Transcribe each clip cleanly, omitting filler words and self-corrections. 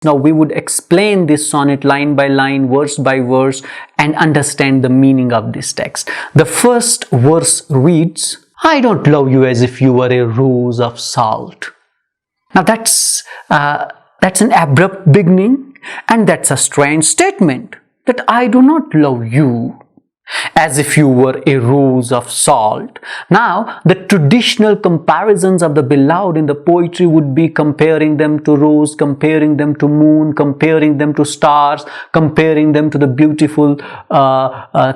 Now we would explain this sonnet line by line, verse by verse, and understand the meaning of this text. The first verse reads, I don't love you as if you were a rose of salt. Now that's an abrupt beginning, and that's a strange statement, that I do not love you as if you were a rose of salt. Now, the traditional comparisons of the beloved in the poetry would be comparing them to rose, comparing them to moon, comparing them to stars, comparing them to the beautiful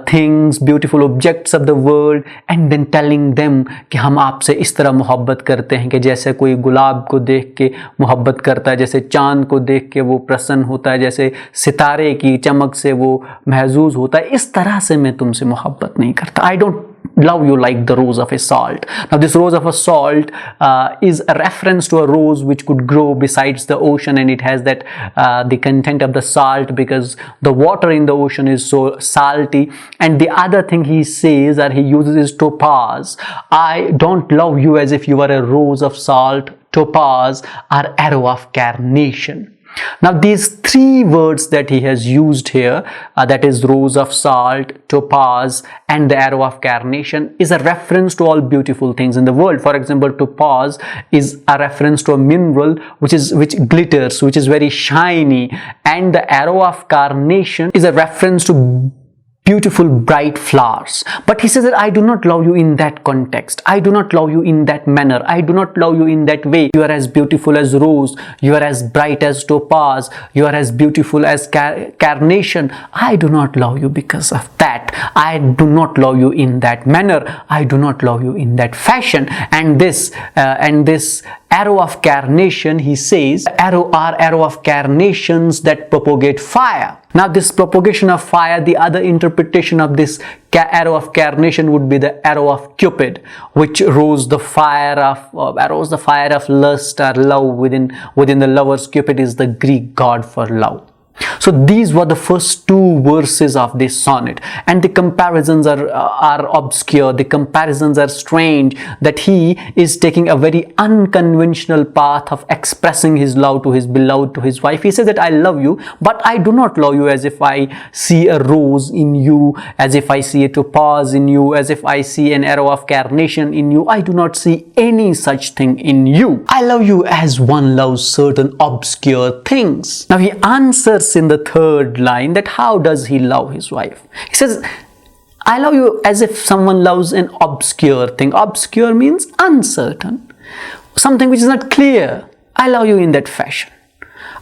things, beautiful objects of the world, and then telling them कि हम आपसे इस तरह मोहब्बत करते हैं कि जैसे कोई गुलाब को देख के मोहब्बत करता है, जैसे चांद को देख के वो प्रसन्न होता है, जैसे सितारे की चमक से वो महजूज होता है, इस तरह से मैं तुमसे मोहब्बत नहीं करता. I don't love you like the rose of a salt. Now this rose of a salt is a reference to a rose which could grow besides the ocean, and it has that the content of the salt because the water in the ocean is so salty. And the other thing he says, or he uses, is topaz. I don't love you as if you were a rose of salt, topaz, or arrow of carnation. Now these three words that he has used here, that is rose of salt, topaz, and the arrow of carnation, is a reference to all beautiful things in the world. For example, topaz is a reference to a mineral which glitters, which is very shiny, and the arrow of carnation is a reference to beautiful bright flowers. But he says that I do not love you in that context. I do not love you in that manner. I do not love you in that way. You are as beautiful as rose. You are as bright as topaz. You are as beautiful as carnation. I do not love you because of that. I do not love you in that manner. I do not love you in that fashion. And this arrow of carnation, he says, arrow of carnations that propagate fire. Now this propagation of fire, the other interpretation of this arrow of carnation would be the arrow of Cupid, which arrows the fire of lust or love within the lovers. Cupid is the Greek god for love. So these were the first two verses of this sonnet, and the comparisons are obscure, the comparisons are strange, that he is taking a very unconventional path of expressing his love to his beloved, to his wife. He says that I love you, but I do not love you as if I see a rose in you, as if I see a topaz in you, as if I see an arrow of carnation in you. I do not see any such thing in you. I love you as one loves certain obscure things. Now he answers in the third line that how does he love his wife. He says, I love you as if someone loves an obscure thing. Obscure means uncertain, something which is not clear. I love you in that fashion.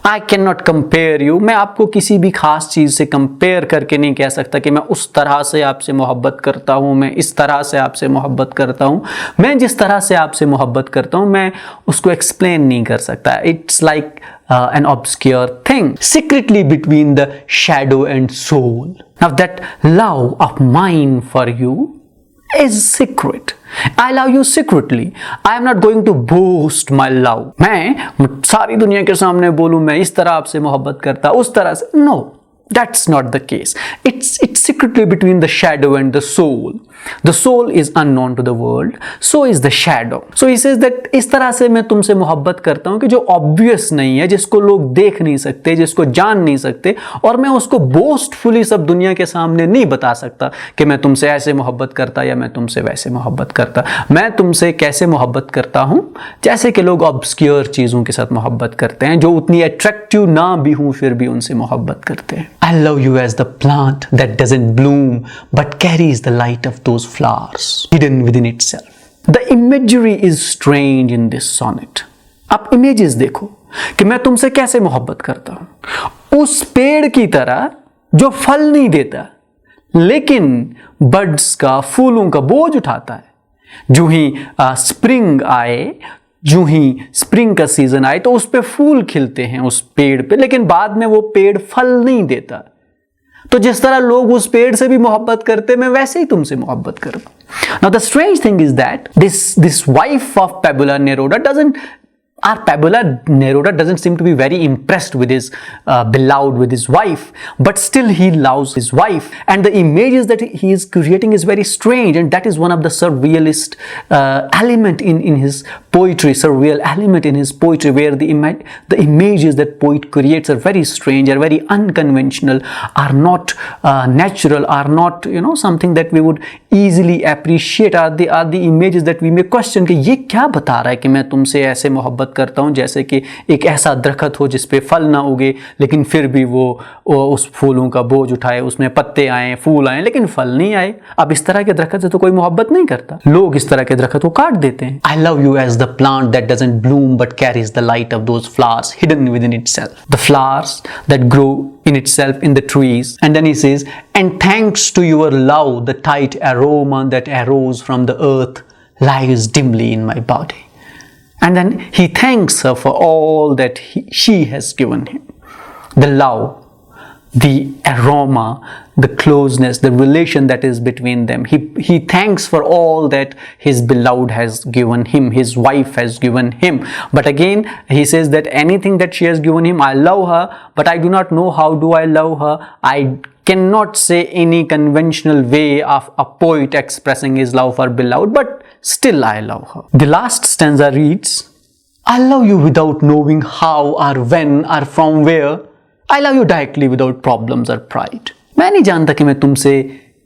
I cannot compare you. मैं आपको किसी भी खास चीज़ से compare करके नहीं कह सकता कि मैं उस तरह से आपसे मोहब्बत करता हूँ, मैं इस तरह से आपसे मोहब्बत करता हूँ. मैं जिस तरह से आपसे मोहब्बत करता हूँ मैं उसको एक्सप्लेन नहीं कर सकता. It's like an obscure thing, secretly between the shadow and soul. Now that love of mine for you is secret. I love you secretly. I am not going to boast my love. मैं सारी दुनिया के सामने बोलूं मैं इस तरह आपसे मोहब्बत करता, उस तरह से. No, that's not the case. It's secretly between the shadow and the soul. The soul is unknown to the world, so is the shadow. So he says that इस तरह से मैं तुमसे मोहब्बत करता हूँ कि जो obvious नहीं है, जिसको लोग देख नहीं सकते, जिसको जान नहीं सकते, और मैं उसको boastfully सब दुनिया के सामने नहीं बता सकता कि मैं तुमसे ऐसे मोहब्बत करता या मैं तुमसे वैसे मोहब्बत करता. मैं तुमसे कैसे मोहब्बत करता हूँ, जैसे कि लोग obscure चीज़ों के साथ मोहब्बत करते हैं, जो उतनी attractive ना भी हूँ फिर भी उनसे मोहब्बत करते हैं. I love you as the plant that doesn't bloom but carries the light of those flowers hidden within itself. The imagery is strange in this sonnet. आप images देखो कि मैं तुमसे कैसे मोहब्बत करता हूं, उस पेड़ की तरह जो फल नहीं देता लेकिन बर्ड्स का, फूलों का बोझ उठाता है. जो ही स्प्रिंग आए, जो ही स्प्रिंग का सीजन आए तो उस पे फूल खिलते हैं उस पेड़ पे, लेकिन बाद में वो पेड़ फल नहीं देता. तो जिस तरह लोग उस पेड़ से भी मोहब्बत करते, मैं वैसे ही तुमसे मोहब्बत करता. Now the strange thing is that this wife of Pablo Neruda doesn't Our Pablo Neruda doesn't seem to be very impressed with his beloved, with his wife, but still he loves his wife. And the images that he is creating is very strange, and that is one of the surrealist element in his poetry, surreal element in his poetry, where the images that poet creates are very strange, are very unconventional, are not natural, are not something that we would easily appreciate, are the images that we may question कि ये क्या बता रहा है कि मैं तुमसे ऐसे मोहब्बत करता हूँ जैसे कि एक ऐसा दरख्त हो जिस पे फल ना उगे लेकिन फिर भी वो उस फूलों का बोझ उठाए, उसमें पत्ते आए, फूल आए, लेकिन फल नहीं आए। अब इस तरह के दरख्त से तो कोई मोहब्बत नहीं करता, लोग इस तरह के दरख्त को काट देते हैं। I love you as the plant that doesn't bloom but carries the light of those flowers hidden within itself, the flowers that grow in itself in the trees. And then he says, and thanks to your love, the tight aroma that arose from the earth lies dimly in my body. And then he thanks her for all that she has given him. The love, the aroma, the closeness, the relation that is between them. He thanks for all that his beloved has given him, his wife has given him. But again, he says that anything that she has given him, I love her, but I do not know how do I love her. I cannot say any conventional way of a poet expressing his love for beloved, but still I love her. The last stanza reads, I love you without knowing how or when or from where. I love you directly without problems or pride. मैं नहीं जानता कि मैं तुमसे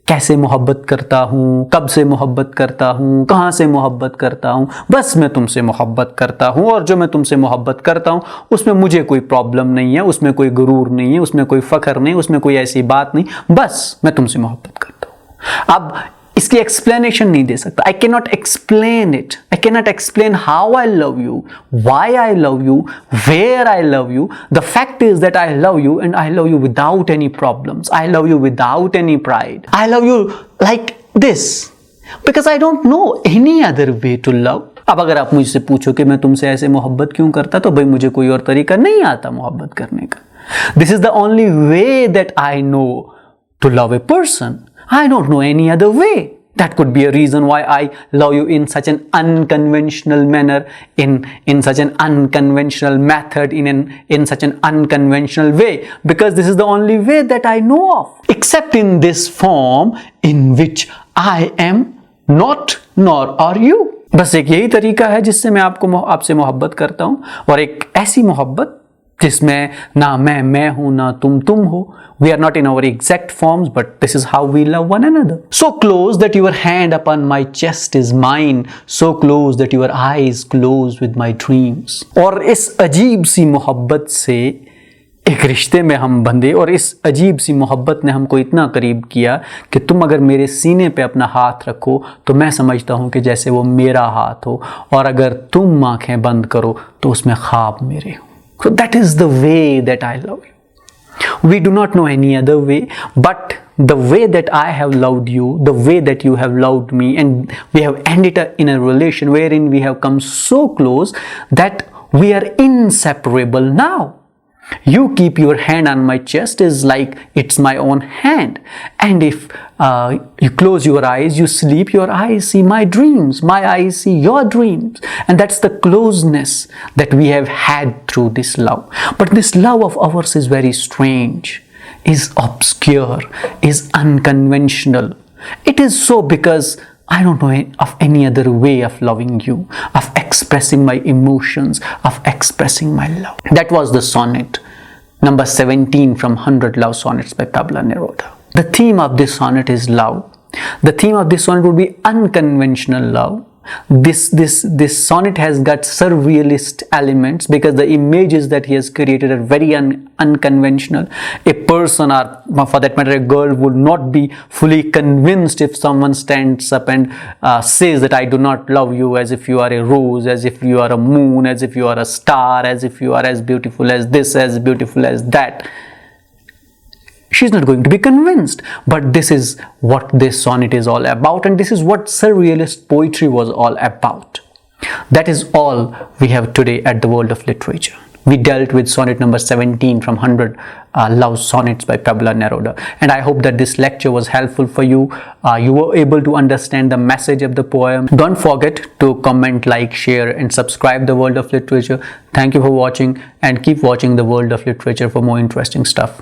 कैसे मोहब्बत करता हूँ, कब से मोहब्बत करता हूँ, कहाँ से मोहब्बत करता हूँ, बस मैं तुमसे मोहब्बत करता हूँ, और जो मैं तुमसे मोहब्बत करता हूँ उसमें मुझे कोई प्रॉब्लम नहीं है, उसमें कोई गुरूर नहीं है, उसमें कोई फख्र नहीं, उसमें कोई ऐसी बात नहीं, बस मैं तुमसे मोहब्बत करता हूँ। अब इसकी एक्सप्लेनेशन नहीं दे सकता। I cannot explain it. I cannot explain how I love you, why I love you, where I love you. The fact is that I love you, and I love you without any problems. I love you without any pride. I love you like this because I don't know any other way to love. अब अगर आप मुझसे पूछो कि मैं तुमसे ऐसे मोहब्बत क्यों करता, तो भाई मुझे कोई और तरीका नहीं आता मोहब्बत करने का. This is the only way that I know to love a person. I don't know any other way. That could be a reason why I love you in such an unconventional manner, in such an unconventional method, in such an unconventional way, because this is the only way that I know of, except in this form in which I am not nor are you. बस एक यही तरीका है जिससे मैं आपसे मोहब्बत करता हूँ, और एक ऐसी मोहब्बत जिसमें ना मैं हूं ना तुम हो. We are not in our exact forms, but this is how we love one another. So close that your hand upon my chest is mine, so close that your eyes close with my dreams. और इस अजीब सी मोहब्बत से एक रिश्ते में हम बंधे, और इस अजीब सी मोहब्बत ने हमको इतना करीब किया कि तुम अगर मेरे सीने पे अपना हाथ रखो तो मैं समझता हूँ कि जैसे वो मेरा हाथ हो, और अगर तुम आंखें बंद करो तो उसमें ख्वाब मेरे हो. So that is the way that I love you. We do not know any other way, but the way that I have loved you, the way that you have loved me, and we have ended in a relation wherein we have come so close that we are inseparable now. You keep your hand on my chest is like it's my own hand, and if you close your eyes, you sleep, your eyes see my dreams, my eyes see your dreams, and that's the closeness that we have had through this love. But this love of ours is very strange, is obscure, is unconventional. It is so because I don't know of any other way of loving you, of expressing my emotions, of expressing my love. That was the sonnet number 17 from 100 Love Sonnets by Pablo Neruda. The theme of this sonnet is love. The theme of this sonnet would be unconventional love. This sonnet has got surrealist elements because the images that he has created are very unconventional. A person, or for that matter a girl, would not be fully convinced if someone stands up and says that I do not love you, as if you are a rose, as if you are a moon, as if you are a star, as if you are as beautiful as this, as beautiful as that. She's not going to be convinced. But this is what this sonnet is all about, and this is what surrealist poetry was all about. That is all we have today at the World of Literature. we dealt with sonnet number 17 from 100 Love Sonnets by Pablo Neruda. And I hope that this lecture was helpful for you. You were able to understand the message of the poem. Don't forget to comment, like, share and subscribe the World of Literature. Thank you for watching, and keep watching the World of Literature for more interesting stuff.